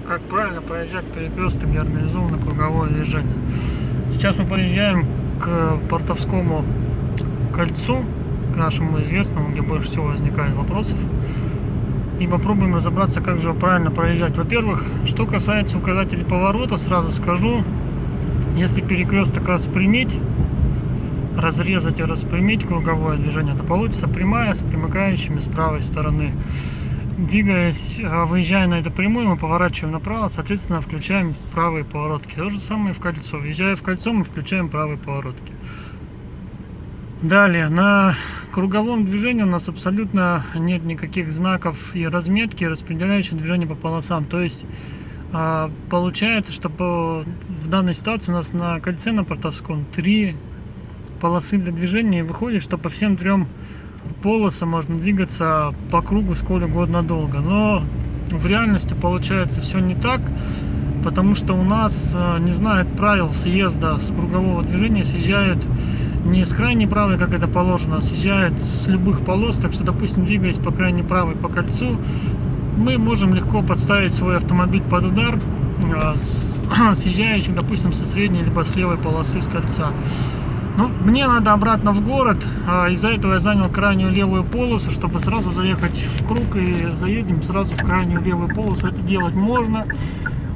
как правильно проезжать перекресток, где организовано круговое движение. Сейчас мы подъезжаем к Портовскому кольцу, к нашему известному, где больше всего возникает вопросов. И попробуем разобраться, как же правильно проезжать. Во-первых, что касается указателей поворота, сразу скажу, если перекресток распрямить, разрезать и распрямить круговое движение, то получится прямая с примыкающими с правой стороны. Двигаясь, выезжая на эту прямую, мы поворачиваем направо, соответственно, включаем правые поворотки. То же самое в кольцо. Въезжая в кольцо, мы включаем правые поворотки. Далее, на круговом движении у нас абсолютно нет никаких знаков и разметки, распределяющих движение по полосам. То есть, получается, что в данной ситуации у нас на кольце на Портовском 3 полосы для движения, и выходит, что по всем 3 полосам можно двигаться по кругу сколь угодно долго. Но в реальности получается все не так, потому что у нас не знают правил съезда с кругового движения, съезжают не с крайней правой, как это положено, а съезжают с любых полос. Так что, допустим, двигаясь по крайней правой по кольцу, мы можем легко подставить свой автомобиль под удар съезжающий, допустим, со средней либо с левой полосы с кольца. Ну, мне надо обратно в город, из-за этого я занял крайнюю левую полосу, чтобы сразу заехать в круг, и заедем сразу в крайнюю левую полосу. Это делать можно.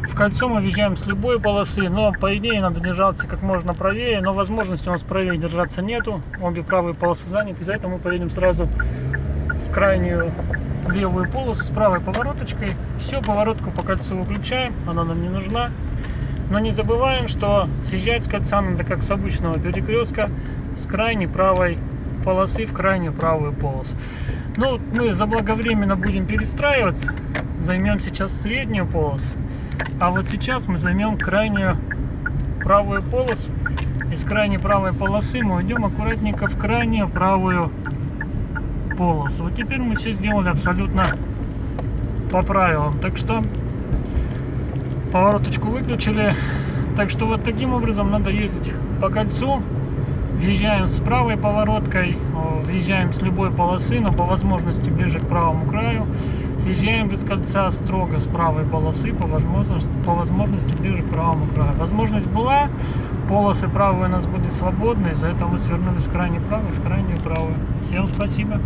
В кольцо мы въезжаем с любой полосы, но по идее надо держаться как можно правее, но возможности у нас правее держаться нету, обе правые полосы заняты, из-за этого мы поедем сразу в крайнюю левую полосу с правой повороточкой. Все, поворотку по кольцу выключаем, она нам не нужна. Но не забываем, что съезжать с кольца надо как с обычного перекрестка, с крайней правой полосы в крайнюю правую полосу. Ну, мы заблаговременно будем перестраиваться, займем сейчас среднюю полосу, а вот сейчас мы займем крайнюю правую полосу. Из крайней правой полосы мы уйдем аккуратненько в крайнюю правую полосу. Вот теперь мы все сделали абсолютно по правилам. Так что повороточку выключили. Так что вот таким образом надо ездить по кольцу. Въезжаем с правой повороткой, въезжаем с любой полосы, но по возможности ближе к правому краю. Съезжаем же с кольца строго с правой полосы, по возможности ближе к правому краю. Возможность была, полосы правые у нас были свободны, из-за этого мы свернули с крайней правой в крайнюю правую. Всем спасибо.